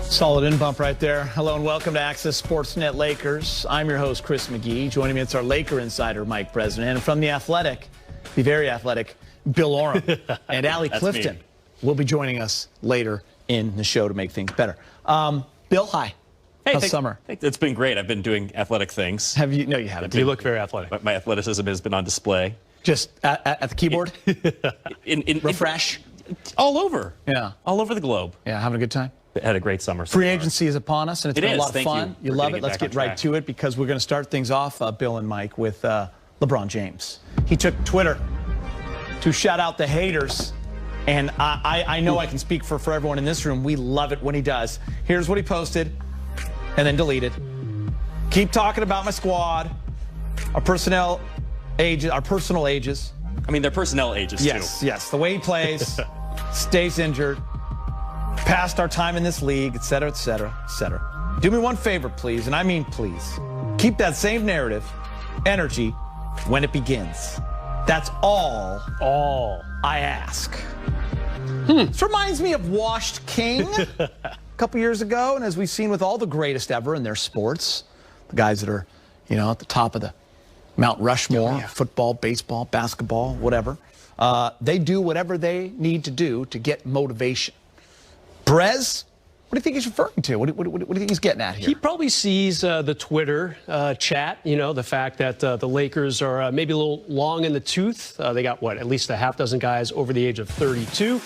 Solid in bump right there. Hello and welcome to Access Sportsnet Lakers. I'm your host, Chris McGee. Joining me, it's our Laker insider, Mike President. And from the athletic, the very athletic, Bill Oram. And Allie Clifton will be joining us later in the show to make things better. Bill, hi. Hey, how's summer? It's been great. I've been doing athletic things. Have you? No, you haven't. You look very athletic. My athleticism has been on display. Just at the keyboard? Refresh? All over. Yeah. All over the globe. Yeah, having a good time? Had a great summer. So Free far. agency is upon us, and it's been a lot of fun. You love it. Let's get right to it because we're going to start things off, Bill and Mike, with LeBron James. He took Twitter to shout out the haters, and I know I can speak for everyone in this room. We love it when he does. Here's what he posted, and then deleted. Keep talking about my squad, our personal ages. I mean, their personnel ages, too. Yes. The way he plays, stays injured, past our time in this league, et cetera, et cetera, et cetera. Do me one favor, please, and I mean please. Keep that same narrative, energy, when it begins. That's all I ask. This reminds me of Washed King a couple years ago, and as we've seen with all the greatest ever in their sports, the guys that are, at the top of the Mount Rushmore, football, baseball, basketball, whatever, they do whatever they need to do to get motivation. Brez, what do you think he's referring to? What do you think he's getting at here? He probably sees the Twitter chat, the fact that the Lakers are maybe a little long in the tooth. They got, at least a half dozen guys over the age of 32.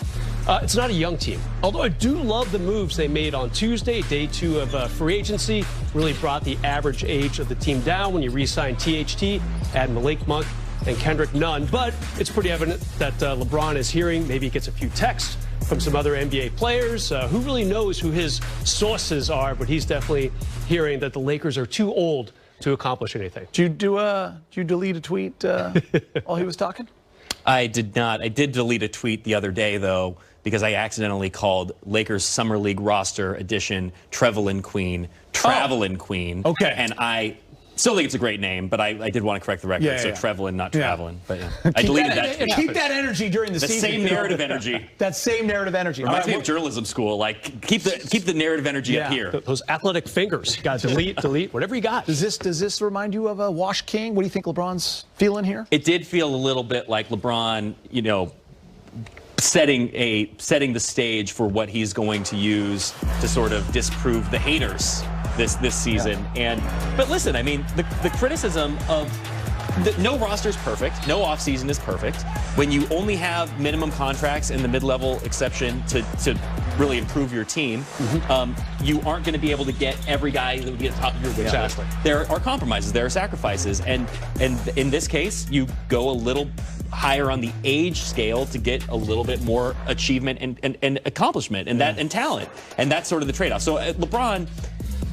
It's not a young team. Although I do love the moves they made on Tuesday, day 2 of free agency. Really brought the average age of the team down when you re-signed THT, add Malik Monk and Kendrick Nunn. But it's pretty evident that LeBron is hearing, maybe he gets a few texts from some other NBA players. Who really knows who his sources are, but he's definitely hearing that the Lakers are too old to accomplish anything. Did you delete a tweet while he was talking? I did not. I did delete a tweet the other day, though, because I accidentally called Lakers Summer League roster edition Trevelin Queen, Travelin' Queen. Okay. And I still think it's a great name, but I did want to correct the record. So Trevelin, not Travelin. But I deleted that tweet. Keep that energy during the season. The same narrative energy. That same narrative energy. Reminds me of journalism school. Like, keep the narrative energy up here. Those athletic fingers. You got to delete, whatever you got. Does this remind you of a Wash King? What do you think LeBron's feeling here? It did feel a little bit like LeBron, setting the stage for what he's going to use to sort of disprove the haters this season. But listen, I mean, the criticism of no roster is perfect, no offseason is perfect. When you only have minimum contracts and the mid-level exception to really improve your team, you aren't going to be able to get every guy that would be at the top of your wish list. There are compromises, there are sacrifices, and in this case, you go a little higher on the age scale to get a little bit more achievement and accomplishment and talent, and that's sort of the trade-off. So LeBron,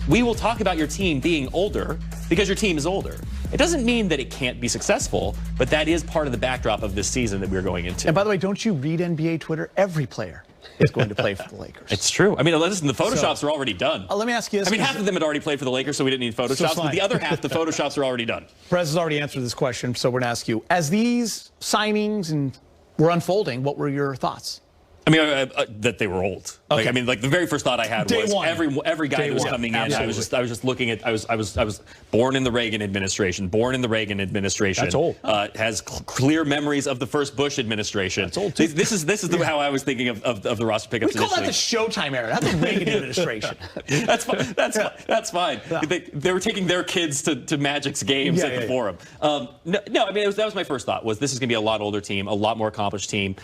we will talk about your team being older because your team is older. It doesn't mean that it can't be successful, but that is part of the backdrop of this season that we're going into. And by the way, don't you read NBA Twitter? Every player is going to play for the Lakers. It's true. I mean, listen, the Photoshops are already done. Let me ask you this. I mean, half of them had already played for the Lakers, so we didn't need Photoshops, but the other half, the Photoshops are already done. Perez has already answered this question, so we're going to ask you. As these signings were unfolding, what were your thoughts? I mean, that they were old. Okay. The very first thought I had was every guy who was coming in. Absolutely. I was just looking at. I was born in the Reagan administration. That's old. Has clear memories of the first Bush administration. That's old too. This is how I was thinking of the roster pickups. We call that the Showtime era. That's the Reagan administration. That's fine. That's fine. Yeah. They were taking their kids to Magic's games at the Forum. No, I mean that was my first thought. Was this is going to be a lot older team, a lot more accomplished team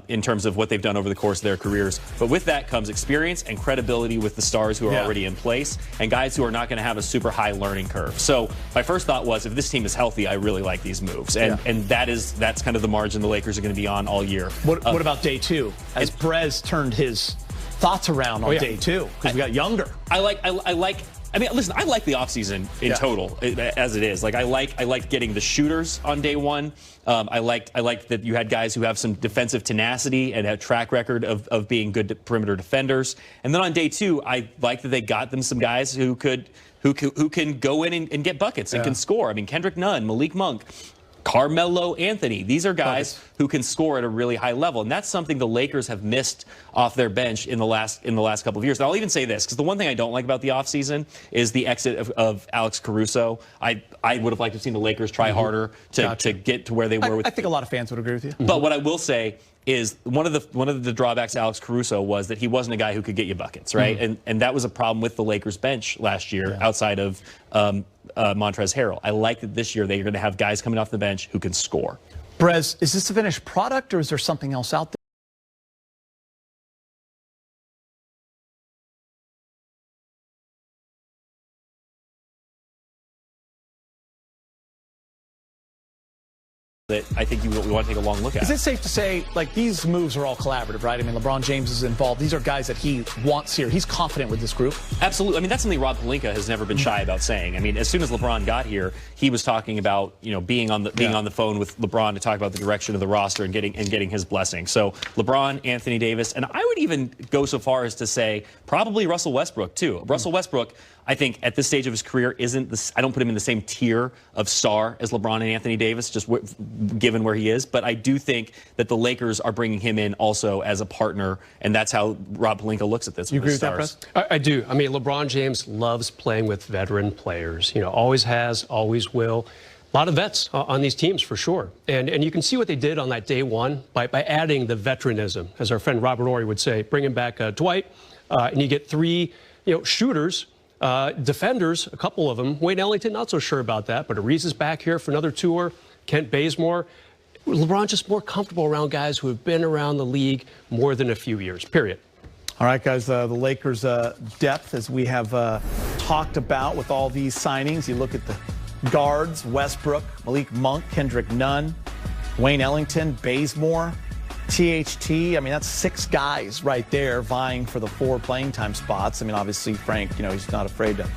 in terms of what they've done over the course of their careers. But with that comes experience and credibility with the stars who are already in place and guys who are not going to have a super high learning curve. So my first thought was, if this team is healthy, I really like these moves. And that's kind of the margin the Lakers are going to be on all year. What about day 2? As Perez turned his thoughts around on day 2, because we got younger. I mean, listen, I like the offseason in total as it is. Like I like getting the shooters on day 1. I like that you had guys who have some defensive tenacity and have track record of being good perimeter defenders. And then on day 2, I like that they got them some guys who can go in and get buckets and can score. I mean, Kendrick Nunn, Malik Monk, Carmelo Anthony. These are guys who can score at a really high level. And that's something the Lakers have missed off their bench in the last couple of years. And I'll even say this, because the one thing I don't like about the offseason is the exit of Alex Caruso. I would have liked to have seen the Lakers try harder to get to where they were. I think a lot of fans would agree with you. But what I will say is one of the drawbacks to Alex Caruso was that he wasn't a guy who could get you buckets, right? And that was a problem with the Lakers bench last year outside of Montrezl Harrell. I like that this year they're going to have guys coming off the bench who can score. Brez, is this a finished product or is there something else out there? That I think we want to take a long look at. Is it safe to say, like, these moves are all collaborative, right? I mean, LeBron James is involved. These are guys that he wants here. He's confident with this group. Absolutely. I mean, that's something Rob Pelinka has never been shy about saying. I mean, as soon as LeBron got here, he was talking about, being on the phone with LeBron to talk about the direction of the roster and getting his blessing. So LeBron, Anthony Davis, and I would even go so far as to say probably Russell Westbrook too. Russell Westbrook, I think at this stage of his career, I don't put him in the same tier of star as LeBron and Anthony Davis, just given where he is. But I do think that the Lakers are bringing him in also as a partner, and that's how Rob Pelinka looks at this. You agree with that, Press? I do. I mean, LeBron James loves playing with veteran players. Always has, always will. A lot of vets on these teams for sure. And you can see what they did on that day one by adding the veteranism, as our friend Robert Horry would say, bringing back Dwight, and you get three shooters. Defenders, a couple of them. Wayne Ellington, not so sure about that, but Ariz is back here for another tour. Kent Bazemore. LeBron just more comfortable around guys who have been around the league more than a few years, period. All right, guys, the Lakers' depth, as we have talked about with all these signings. You look at the guards, Westbrook, Malik Monk, Kendrick Nunn, Wayne Ellington, Bazemore, THT. I mean, that's 6 guys right there vying for the 4 playing time spots. I mean, obviously, Frank, he's not afraid to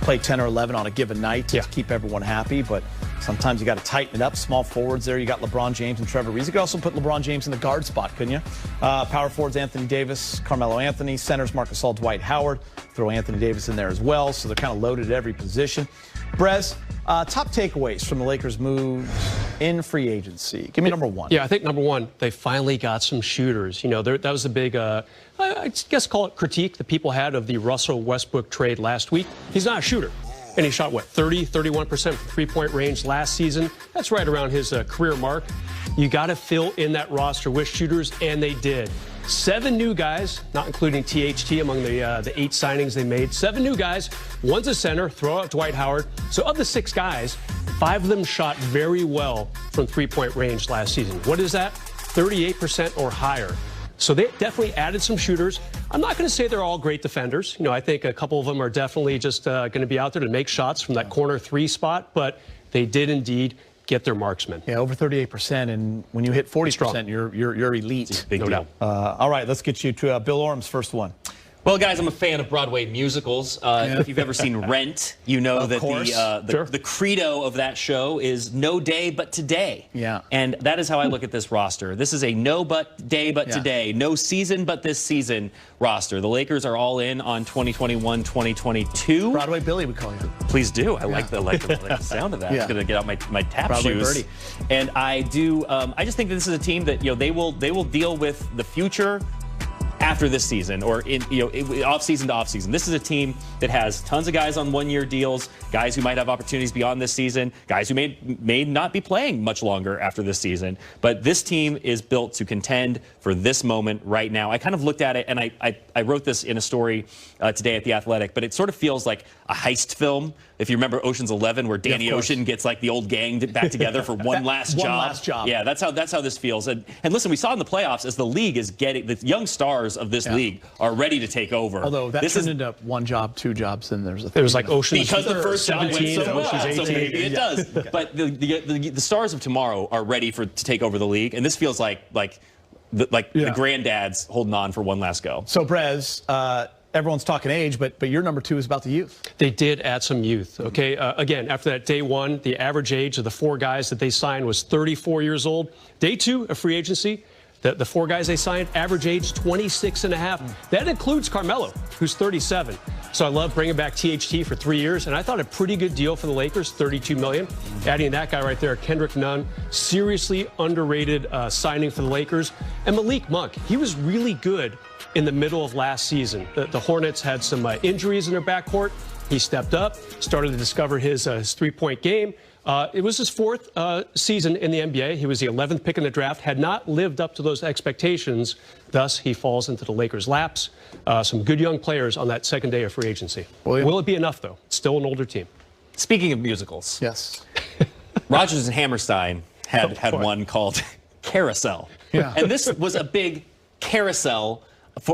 play 10 or 11 on a given night to keep everyone happy, but sometimes you got to tighten it up. Small forwards there. You got LeBron James and Trevor Ariza. You could also put LeBron James in the guard spot, couldn't you? Power forwards, Anthony Davis, Carmelo Anthony. Centers, Marc Gasol, Dwight Howard. Throw Anthony Davis in there as well, so they're kind of loaded at every position. Brez, top takeaways from the Lakers' moves in free agency. Give me number one. Yeah, I think number one, they finally got some shooters. That was a big, I guess call it critique that people had of the Russell Westbrook trade last week. He's not a shooter. And he shot, 31% from three-point range last season. That's right around his career mark. You got to fill in that roster with shooters, and they did. 7 new guys, not including THT among the 8 signings they made. 7 new guys. One's a center. Throw out Dwight Howard. So of the 6 guys, 5 of them shot very well from three-point range last season. What is that? 38% or higher. So they definitely added some shooters. I'm not going to say they're all great defenders. I think a couple of them are definitely just going to be out there to make shots from that corner 3 spot, but they did indeed get their marksmen. Yeah, over 38%, and when you hit 40%, you're elite. Big deal. All right, let's get you to Bill Orum's first one. Well, guys, I'm a fan of Broadway musicals. If you've ever seen Rent, you know that the credo of that show is no day but today. Yeah. And that is how I look at this roster. This is a no but day but today, no season but this season roster. The Lakers are all in on 2021-2022. Broadway Billy, we call you. Please do. I like the sound of that. I'm going to get out my tap Broadway shoes. Birdie. And I do. I just think that this is a team that they will deal with the future after this season, or off season to off season. This is a team that has tons of guys on one-year deals, guys who might have opportunities beyond this season, guys who may not be playing much longer after this season. But this team is built to contend for this moment right now. I kind of looked at it, and I wrote this in a story today at The Athletic, but it sort of feels like a heist film. If you remember Ocean's 11, where Danny Ocean gets like the old gang back together for one last job. Yeah, that's how this feels. And listen, we saw in the playoffs as the league is getting the young stars of this league are ready to take over. Although that turned into 1 job, 2 jobs, and there's it was like Ocean's because the first job went so well, so maybe it does. But the stars of tomorrow are ready to take over the league, and this feels like the granddads holding on for one last go. So Brez, everyone's talking age, but your number 2 is about the youth. They did add some youth. Okay, again, after that day 1, the average age of the 4 guys that they signed was 34 years old. Day 2 of free agency, the 4 guys they signed, average age 26 and a half. That includes Carmelo, who's 37. So I love bringing back THT for 3 years, and I thought a pretty good deal for the Lakers, $32 million. Adding that guy right there, Kendrick Nunn, seriously underrated signing for the Lakers. And Malik Monk, he was really good in the middle of last season. The Hornets had some injuries in their backcourt. He stepped up, started to discover his three-point game. It was his fourth season in the NBA. He was the 11th pick in the draft, had not lived up to those expectations. Thus, he falls into the Lakers' laps. Some good young players on that second day of free agency. Will it be enough, though? It's still an older team. Speaking of musicals. Yes. Rodgers and Hammerstein had one called Carousel. Yeah. And this was a big carousel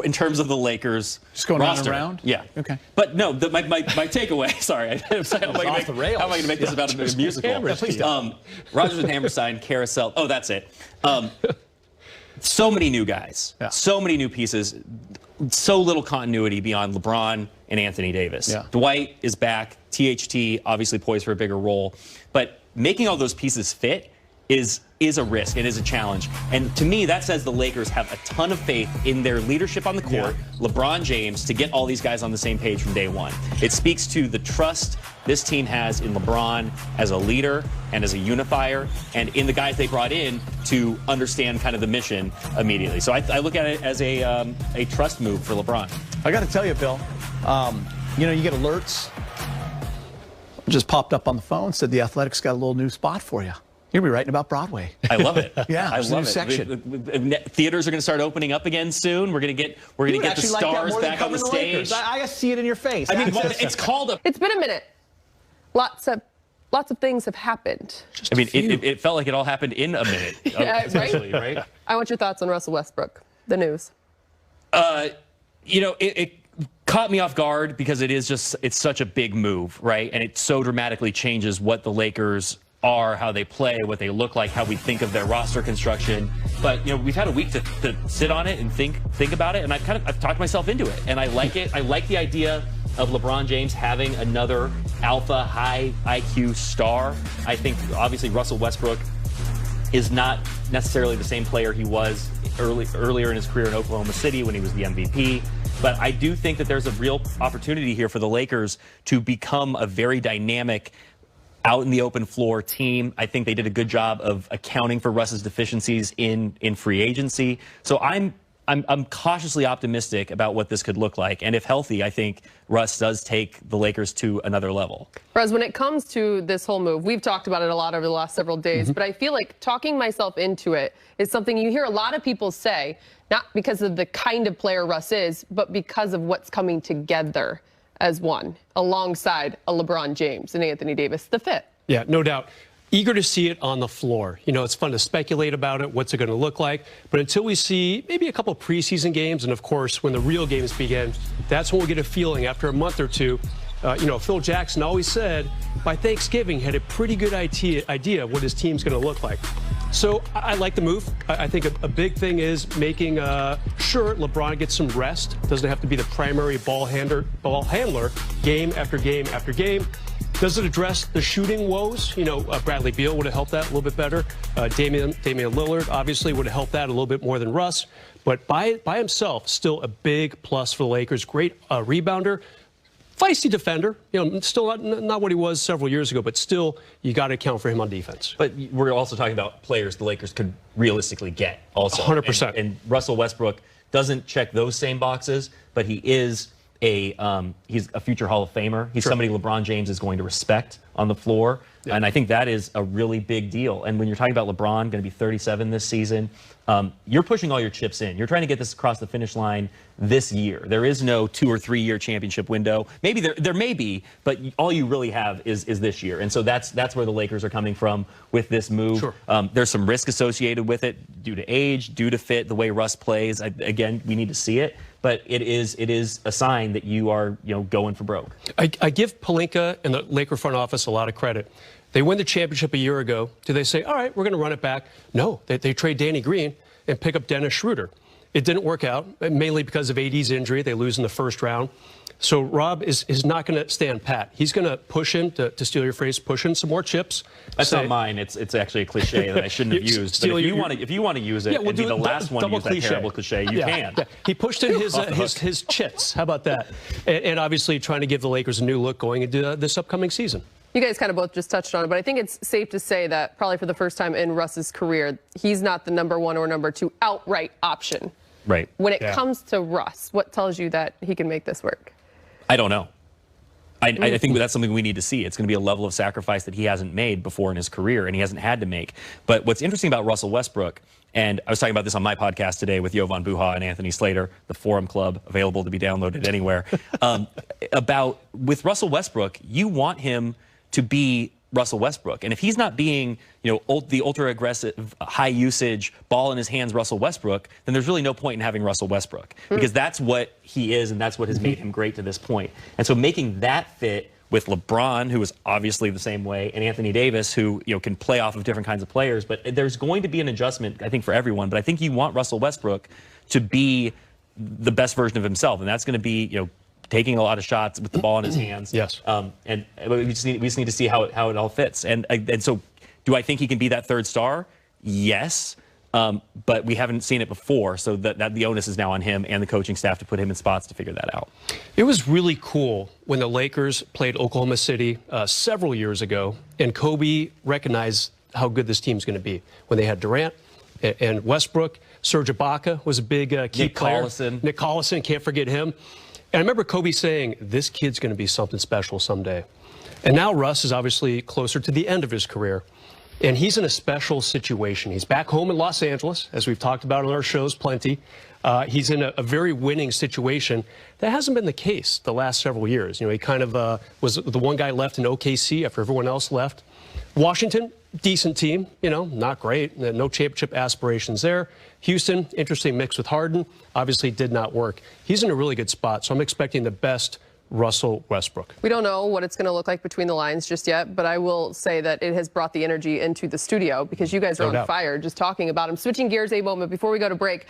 in terms of the Lakers just going roster. round and round? Yeah. Okay. But no, my takeaway, sorry. How am I going to make this about a musical? Please don't. Rodgers and Hammerstein, Carousel. Oh, that's it. So many new guys. Yeah. So many new pieces. So little continuity beyond LeBron and Anthony Davis. Yeah. Dwight is back. THT obviously poised for a bigger role. But making all those pieces fit is a risk. It is a challenge. And to me, that says the Lakers have a ton of faith in their leadership on the court, LeBron James, to get all these guys on the same page from day one. It speaks to the trust this team has in LeBron as a leader and as a unifier, and in the guys they brought in to understand kind of the mission immediately. So I look at it as a trust move for LeBron. I got to tell you, Bill, you get alerts. Just popped up on the phone, said the Athletics got a little new spot for you. You'll be writing about Broadway. I love it. Yeah, I love it. Section. Theaters are going to start opening up again soon. We're going to get the stars back on the stage. I see it in your face. I mean, it's called a. It's been a minute. Lots of things have happened. It felt like it all happened in a minute. Yeah, right? I want your thoughts on Russell Westbrook, the news. It caught me off guard because it's such a big move, right? And it so dramatically changes what the Lakers are, how they play, what they look like, how we think of their roster construction. But we've had a week to sit on it and think about it, and I've talked myself into it, and I like it. I like the idea of LeBron James having another alpha, high IQ star. I think obviously Russell Westbrook is not necessarily the same player he was earlier in his career in Oklahoma City when he was the MVP. But I do think that there's a real opportunity here for the Lakers to become a very dynamic, out in the open floor team. I think they did a good job of accounting for Russ's deficiencies in free agency. So I'm cautiously optimistic about what this could look like. And if healthy, I think Russ does take the Lakers to another level. Rez, when it comes to this whole move, we've talked about it a lot over the last several days, but I feel like talking myself into it is something you hear a lot of people say, not because of the kind of player Russ is, but because of what's coming together as one, alongside a LeBron James and Anthony Davis, the fit. Yeah, no doubt. Eager to see it on the floor. It's fun to speculate about it, what's it going to look like. But until we see maybe a couple preseason games, and of course, when the real games begin, that's when we'll get a feeling after a month or two. Phil Jackson always said by Thanksgiving he had a pretty good idea of what his team's going to look like. So I like the move. I think a big thing is making sure LeBron gets some rest. Doesn't have to be the primary ball handler game after game after game. Does it address the shooting woes? Bradley Beal would have helped that a little bit better. Damian Lillard obviously would have helped that a little bit more than Russ. But by himself, still a big plus for the Lakers. Great rebounder. Feisty defender, still not what he was several years ago, but still you got to account for him on defense. But we're also talking about players the Lakers could realistically get also. 100%. And Russell Westbrook doesn't check those same boxes, but he is he's a future Hall of Famer. He's somebody LeBron James is going to respect on the floor. Yeah. And I think that is a really big deal. And when you're talking about LeBron, going to be 37 this season, you're pushing all your chips in. You're trying to get this across the finish line this year. There is no 2 or 3 year championship window. Maybe there may be, but all you really have is this year. And so that's where the Lakers are coming from with this move. Sure. There's some risk associated with it due to age, due to fit, the way Russ plays. Again, we need to see it. But it is a sign that you are going for broke. I give Pelinka and the Laker front office a lot of credit. They win the championship a year ago. Do they say, all right, we're going to run it back? No, they trade Danny Green and pick up Dennis Schroeder. It didn't work out, mainly because of AD's injury. They lose in the first round. So Rob is not going to stand pat. He's going to push him, to steal your phrase, push in some more chips. That's not mine. It's actually a cliche that I shouldn't have used. But if you want to use it, and be the last one to use that terrible cliche, you can. Yeah. He pushed in his chits. How about that? And obviously trying to give the Lakers a new look going into this upcoming season. You guys kind of both just touched on it, but I think it's safe to say that probably for the first time in Russ's career, he's not the number 1 or number 2 outright option. Right. When it comes to Russ, what tells you that he can make this work? I don't know. I think that's something we need to see. It's going to be a level of sacrifice that he hasn't made before in his career, and he hasn't had to make. But what's interesting about Russell Westbrook, and I was talking about this on my podcast today with Jovan Buha and Anthony Slater, the Forum Club, available to be downloaded anywhere, with Russell Westbrook, you want him to be Russell Westbrook. And if he's not being, the ultra-aggressive, high-usage, ball in his hands Russell Westbrook, then there's really no point in having Russell Westbrook. Because that's what he is, and that's what has made him great to this point. And so making that fit with LeBron, who is obviously the same way, and Anthony Davis, who can play off of different kinds of players. But there's going to be an adjustment, I think, for everyone. But I think you want Russell Westbrook to be the best version of himself. And that's going to be, taking a lot of shots with the ball in his hands. Yes. And we just need to see how it all fits. And so, do I think he can be that third star? Yes. But we haven't seen it before, so that the onus is now on him and the coaching staff to put him in spots to figure that out. It was really cool when the Lakers played Oklahoma City several years ago, and Kobe recognized how good this team's going to be. When they had Durant and Westbrook, Serge Ibaka was a big key player. Nick Collison, can't forget him. And I remember Kobe saying, this kid's going to be something special someday. And now Russ is obviously closer to the end of his career. And he's in a special situation. He's back home in Los Angeles, as we've talked about on our shows plenty. He's in a very winning situation. That hasn't been the case the last several years. He kind of was the one guy left in OKC after everyone else left. Washington, decent team, not great. No championship aspirations there. Houston, interesting mix with Harden. Obviously did not work. He's in a really good spot, so I'm expecting the best Russell Westbrook. We don't know what it's going to look like between the lines just yet, but I will say that it has brought the energy into the studio because you guys are on fire just talking about him. Switching gears a moment before we go to break.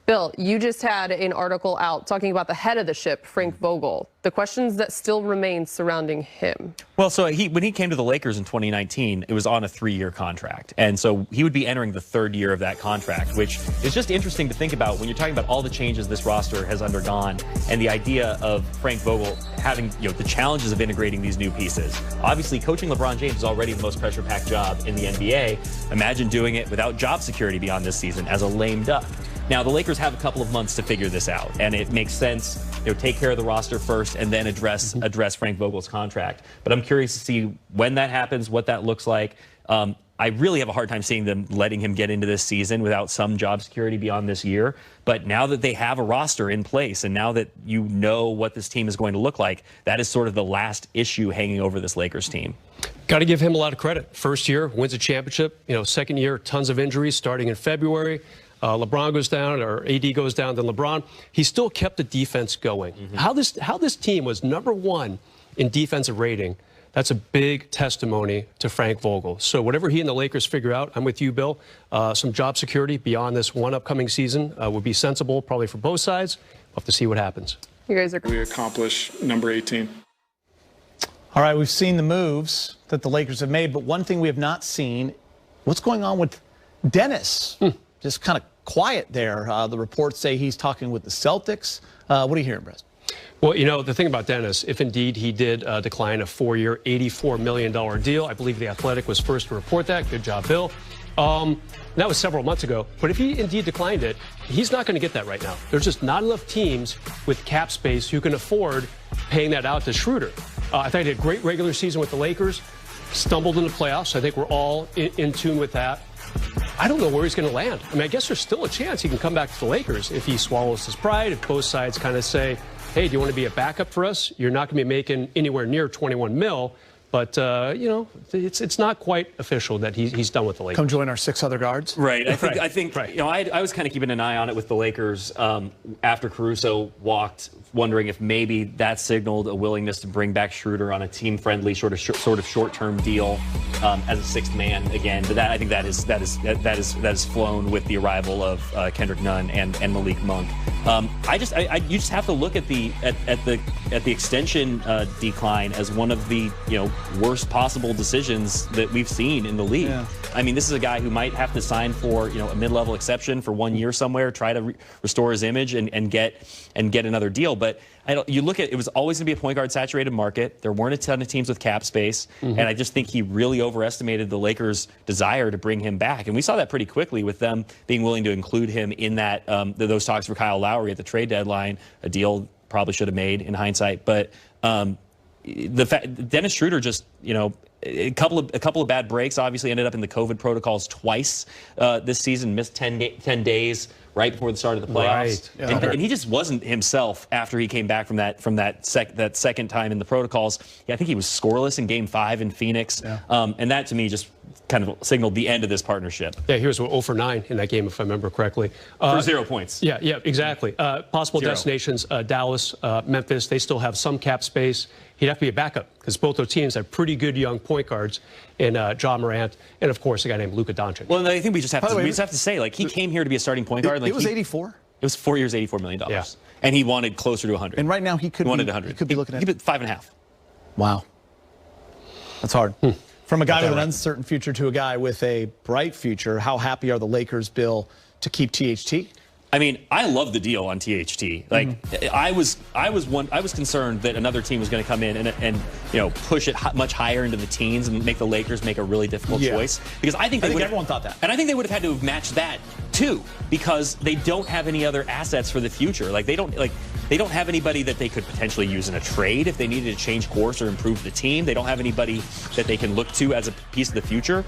Bill, you just had an article out talking about the head of the ship, Frank Vogel, the questions that still remain surrounding him. Well, so when he came to the Lakers in 2019, it was on a 3-year contract. And so he would be entering the 3rd year of that contract, which is just interesting to think about when you're talking about all the changes this roster has undergone and the idea of Frank Vogel having the challenges of integrating these new pieces. Obviously, coaching LeBron James is already the most pressure-packed job in the NBA. Imagine doing it without job security beyond this season as a lame duck. Now, the Lakers have a couple of months to figure this out, and it makes sense, take care of the roster first and then address Frank Vogel's contract. But I'm curious to see when that happens, what that looks like. I really have a hard time seeing them letting him get into this season without some job security beyond this year. But now that they have a roster in place and now that you know what this team is going to look like, that is sort of the last issue hanging over this Lakers team. Got to give him a lot of credit. First year, wins a championship. Second year, tons of injuries starting in February. LeBron goes down, or AD goes down, then LeBron. He still kept the defense going. How this team was #1 in defensive rating, that's a big testimony to Frank Vogel. So whatever he and the Lakers figure out, I'm with you, Bill. Some job security beyond this one upcoming season would be sensible, probably for both sides. We'll have to see what happens. You guys are. We accomplish number 18. All right, we've seen the moves that the Lakers have made, but one thing we have not seen, what's going on with Dennis? Just kind of quiet there. The reports say he's talking with the Celtics. What are you hearing, Brett? Well, the thing about Dennis, if indeed he did decline a 4-year, $84 million deal, I believe The Athletic was first to report that. Good job, Bill. That was several months ago. But if he indeed declined it, he's not going to get that right now. There's just not enough teams with cap space who can afford paying that out to Schroeder. I thought he had a great regular season with the Lakers, stumbled in the playoffs. I think we're all in tune with that. I don't know where he's going to land. I guess there's still a chance he can come back to the Lakers if he swallows his pride, if both sides kind of say, hey, do you want to be a backup for us? You're not going to be making anywhere near 21 mil, But, you know, it's not quite official that he's done with the Lakers. Come join our 6 other guards. Right. I think you know, I was kind of keeping an eye on it with the Lakers after Caruso walked, wondering if maybe that signaled a willingness to bring back Schroeder on a team-friendly sort of short-term deal as a 6th man again. But I think that is flown with the arrival of Kendrick Nunn and Malik Monk. You just have to look at the extension decline as one of the worst possible decisions that we've seen in the league. Yeah. I mean, this is a guy who might have to sign for a mid-level exception for 1 year somewhere, try to restore his image and get another deal. But you look at it was always going to be a point guard saturated market. There weren't a ton of teams with cap space, and I just think he really overestimated the Lakers' desire to bring him back. And we saw that pretty quickly with them being willing to include him in that those talks for Kyle Lowry at the trade deadline, a deal probably should have made in hindsight. But the fact Dennis Schroeder just a couple of bad breaks, obviously ended up in the COVID protocols twice this season, missed 10 days right before the start of the playoffs. Right. Yeah. And he just wasn't himself after he came back from that second time in the protocols. Yeah, I think he was scoreless in Game 5 in Phoenix. Yeah. And that, to me, just kind of signaled the end of this partnership. Yeah, he was 0 for 9 in that game, if I remember correctly. For 0 points. Yeah, exactly. Possible destinations, Dallas, Memphis, they still have some cap space. He'd have to be a backup because both those teams have pretty good young point guards in Ja Morant and, of course, a guy named Luka Doncic. Well, I think we just have to say, like, he came here to be a starting point guard. It was 84. It was 4 years, $84 million. Yeah. And he wanted closer to 100. And right now he wanted 100. He could be looking at 5.5. Wow. That's hard. From a guy with an uncertain future to a guy with a bright future, how happy are the Lakers, Bill, to keep THT? I mean, I love the deal on THT. Like, I was concerned that another team was going to come in and push it much higher into the teens and make the Lakers make a really difficult choice, because I think everyone thought that, and I think they would have had to have matched that too, because they don't have any other assets for the future. Like, they don't have anybody that they could potentially use in a trade if they needed to change course or improve the team. They don't have anybody that they can look to as a piece of the future.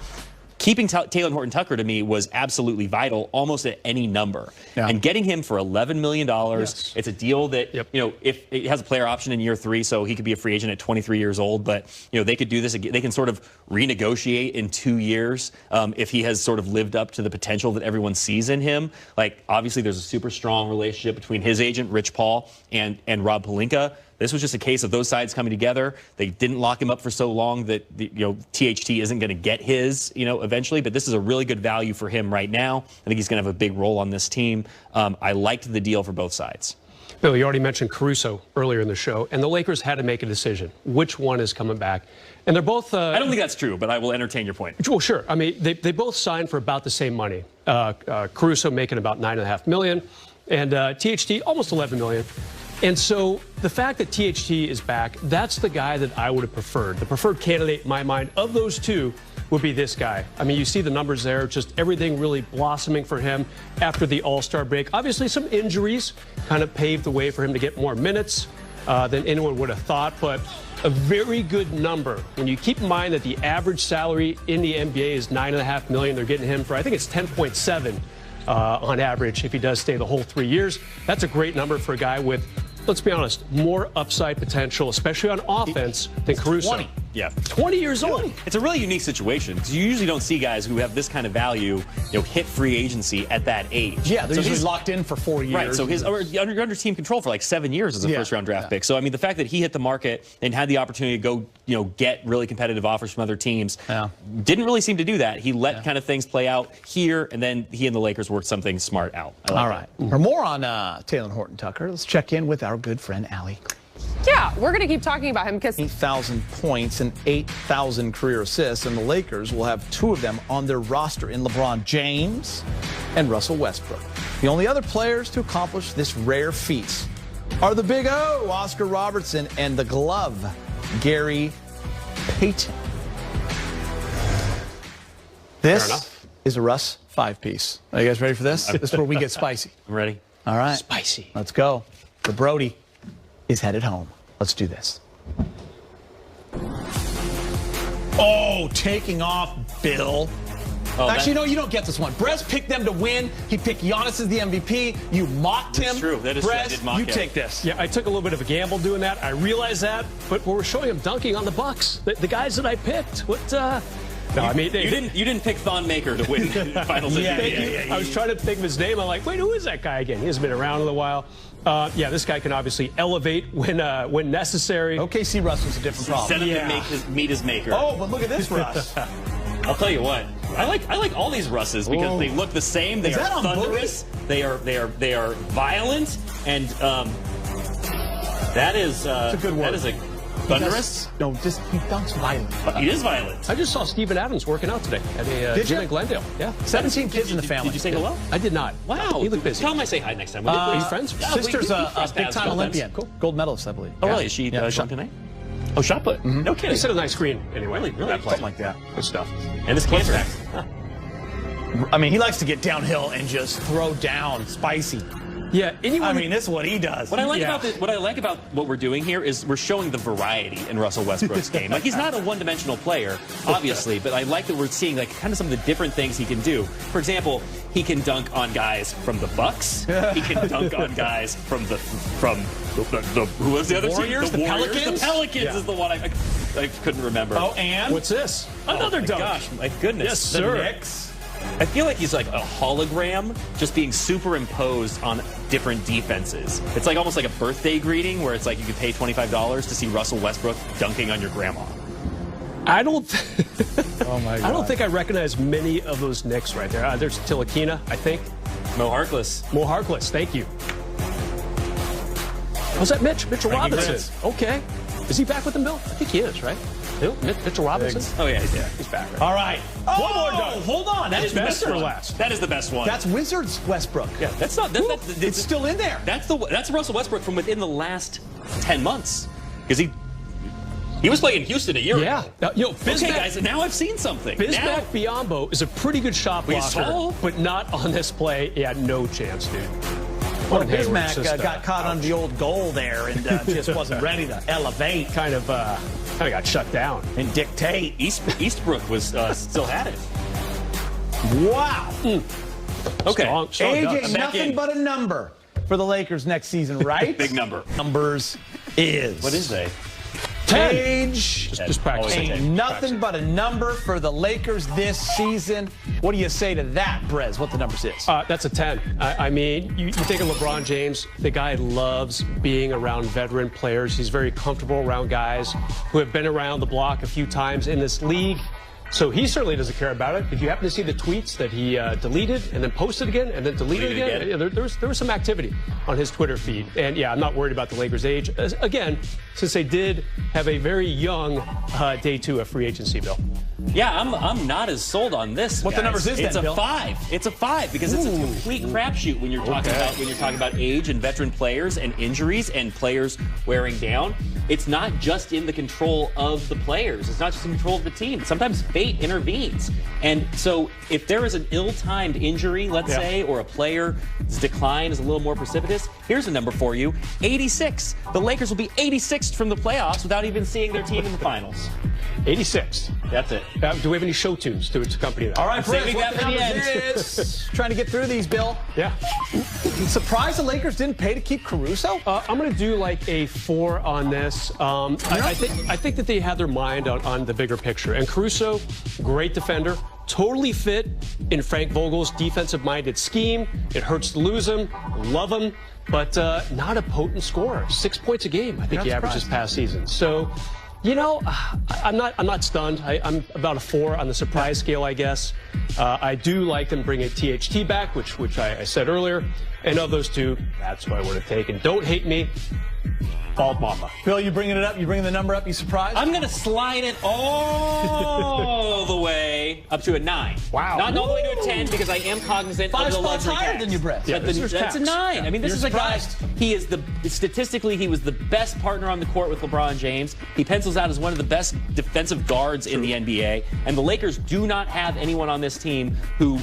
Keeping Talen Horton-Tucker, to me, was absolutely vital, almost at any number. Yeah. And getting him for $11 million, it's a deal that, if it has a player option in year 3, so he could be a free agent at 23 years old, but, they could do this again. They can sort of renegotiate in 2 years if he has sort of lived up to the potential that everyone sees in him. Like, obviously, there's a super strong relationship between his agent, Rich Paul, and Rob Pelinka. This was just a case of those sides coming together. They didn't lock him up for so long that THT isn't going to get his eventually. But this is a really good value for him right now. I think he's going to have a big role on this team. I liked the deal for both sides. Bill, you already mentioned Caruso earlier in the show, and the Lakers had to make a decision. Which one is coming back? And they're both... I don't think that's true, but I will entertain your point. Well, sure. I mean, they both signed for about the same money. Caruso making about $9.5 million, and THT almost $11 million. And so the fact that THT is back, that's the guy that I would have preferred. The preferred candidate in my mind of those two would be this guy. I mean, you see the numbers there, just everything really blossoming for him after the All-Star break. Obviously, some injuries kind of paved the way for him to get more minutes than anyone would have thought, but a very good number. When you keep in mind that the average salary in the NBA is $9.5 million, they're getting him for, I think it's 10.7 on average if he does stay the whole 3 years. That's a great number for a guy with, let's be honest, more upside potential, especially on offense, than Caruso. 20. Yeah. 20 years old. It's a really unique situation because you usually don't see guys who have this kind of value, hit free agency at that age. Yeah, they're usually locked in for 4 years. Right, so you're under team control for like 7 years as a first-round draft pick. So, I mean, the fact that he hit the market and had the opportunity to go, get really competitive offers from other teams, didn't really seem to do that. He let kind of things play out here, and then he and the Lakers worked something smart out. All right. For more on Talen Horton-Tucker, let's check in with our good friend, Allie. Yeah, we're going to keep talking about him because 8,000 points and 8,000 career assists, and the Lakers will have 2 of them on their roster in LeBron James and Russell Westbrook. The only other players to accomplish this rare feat are the Big O, Oscar Robertson, and the glove, Gary Payton. This is a Russ 5-piece. Are you guys ready for this? This is where we get spicy. I'm ready. All right. Spicy. Let's go. The Brody is headed home. Let's do this. Oh, taking off Bill. Actually, no, you don't get this one. Brez picked them to win. He picked Giannis as the MVP. You mocked him. That's true. That is true. I Brez, did mock you him. take this. Yeah, I took a little bit of a gamble doing that. I realize that, but we're showing him dunking on the Bucks. The guys that I picked. What? No, I mean, You didn't pick Thon Maker to win the finals. I was trying to think of his name. I'm like, wait, who is that guy again? He hasn't been around in a while. Yeah, this guy can obviously elevate when necessary. OKC Russ was a different problem. Set him to meet his maker. Oh, but look at this Russ. I'll tell you what. I like all these Russes because they look the same. They are thunderous. They are violent, and that is a good word. That is a thunderous. No, just he dunks violent. He is violent. I just saw Steven Adams working out today at a gym in Glendale. Yeah, 17 kids in the family. Did you say hello? I did not. Wow, he looked busy. Tell him I say hi next time. Are you friends? Yeah, Sister's we a cross paths big-time a couple Olympian. times. Cool. Gold medalist, I believe. Oh, really? Is she shot tonight? Oh, shot put. No kidding. He set a nice screen anyway. Really? Something like that. Good stuff. And this cancer act. I mean, he likes to get downhill and just throw down spicy. Yeah, anyone. I mean, this is what he does. What I like about what we're doing here is we're showing the variety in Russell Westbrook's game. Like, he's not a one-dimensional player, obviously, but I like that we're seeing like kind of some of the different things he can do. For example, he can dunk on guys from the Bucks. He can dunk on guys from the who was the other Warriors? team? The Pelicans? The Pelicans is the one I couldn't remember. Oh, and What's this? Another dunk. Gosh, my goodness. Yes, The sir. Knicks. I feel like he's like a hologram just being superimposed on different defenses. It's like almost like a birthday greeting where it's like you could pay $25 to see Russell Westbrook dunking on your grandma. I don't. Oh my God. I don't think I recognize many of those Knicks right there. There's Tilakina, I think. Mo Harkless. Mo Harkless, thank you. Was that Mitchell Robinson? Chris. Okay. Is he back with them, Bill? I think he is, right? Who? Mitchell Robinson? Oh, yeah. He's back. Right? All right. One more dunk. Hold on. That is the best for one. last. That is the best one. That's Wizards Westbrook. yeah. That's not. It's still in there. That's Russell Westbrook from within the last 10 months because he was playing in Houston a year Yeah. ago. Bismack, Okay, guys. Now I've seen something. Bismack Biyombo is a pretty good shot But he's blocker, tall. but not on this play. He had no chance, dude. Well, Gordon Hayward's Bismack just, got caught on the old goal there and just wasn't ready to elevate kind of got shut down. and dictate. Eastbrook was still had it. Wow. Okay. Strong AJ, dunks. back nothing in. but a number for the Lakers next season, right? Big number. Numbers is. What is they? Page. Just practice Always it. a Ain't nothing but a number for the Lakers this season. What do you say to that, Brez? What the numbers is? That's a 10. I mean, you think of LeBron James, the guy loves being around veteran players. He's very comfortable around guys who have been around the block a few times in this league. So he certainly doesn't care about it. If you happen to see the tweets that he deleted and then posted again and then deleted again, yeah, there was some activity on his Twitter feed. And yeah, I'm not worried about the Lakers' age. Again, since they did have a very young day 2 of free agency, Bill. Yeah, I'm not as sold on this. What the guys. numbers is It's then, a Bill? 5. It's a 5 because it's a complete crapshoot when you're talking about age and veteran players and injuries and players wearing down. It's not just in the control of the players. It's not just in control of the team. Sometimes fate intervenes. And so if there is an ill-timed injury, let's say, or a player's decline is a little more precipitous, here's a number for you, 86. The Lakers will be 86th from the playoffs without even seeing their team in the finals. 86. That's it. Do we have any show tunes to accompany that? All right, saving Brez, what that the for the numbers end. is? Trying to get through these, Bill. Yeah. Surprised the Lakers didn't pay to keep Caruso? I'm going to do like a 4 on this. I think that they had their mind on the bigger picture. And Caruso, great defender, totally fit in Frank Vogel's defensive-minded scheme. It hurts to lose him, love him, but not a potent scorer. 6 points a game, I think he averaged this past season. So, you know, I'm not stunned. I'm about a 4 on the surprise scale, I guess. I do like them bringing THT back, which I said earlier. And of those two, that's what I would have taken. Don't hate me. Bald Mama. Bill, you bringing it up? You bringing the number up? You surprised? I'm going to slide it all the way up to a 9. Wow. Not all the way to a 10 because I am cognizant 5 of the spots luxury higher tax. than you, Brett. Yeah, But this that's a is 9. I mean, this You're is a guy. surprised? Statistically, he was the best partner on the court with LeBron James. He pencils out as one of the best defensive guards in the NBA. And the Lakers do not have anyone on this team who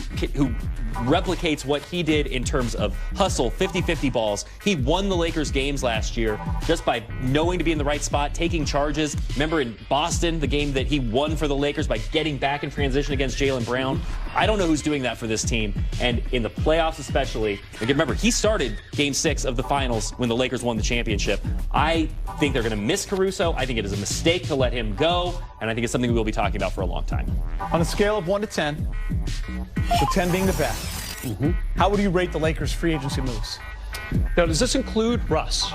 replicates what he did in terms of hustle, 50-50 balls. He won the Lakers games last year just by knowing to be in the right spot, taking charges. Remember in Boston, the game that he won for the Lakers by getting back in transition against Jaylen Brown. I don't know who's doing that for this team. And in the playoffs especially, remember, he started Game 6 of the finals when the Lakers won the championship. I think they're going to miss Caruso. I think it is a mistake to let him go. And I think it's something we'll be talking about for a long time. On a scale of 1 to 10, with 10 being the best, how would you rate the Lakers' free agency moves? Now, does this include Russ?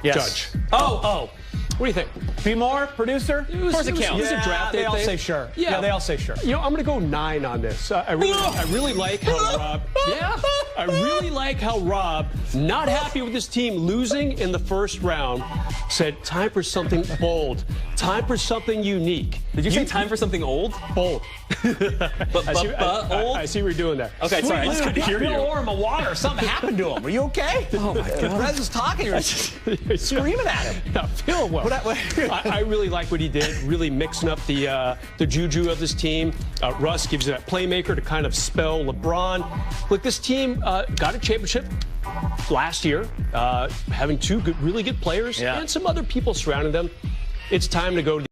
Yes. Judge. Oh. What do you think? Be more, producer? Of course it counts. Yeah, It was a draft they day all thing. say sure. Yeah. They all say sure. You know, I'm going to go 9 on this. I really like how Rob. Yeah. I really like how Rob, not happy with his team losing in the first round, said time for something bold, time for something unique. Did you say time for something old? Bold. Old? I see what you're doing there. Okay, sorry, I just couldn't hear you. Pour him a water. Something happened to him. Are you okay? Oh my God. Rez was talking. You're screaming at him. Not feeling well. I really like what he did, really mixing up the juju of this team. Russ gives you that playmaker to kind of spell LeBron. Look, this team got a championship last year, having 2 really good players and some other people surrounding them. It's time to go to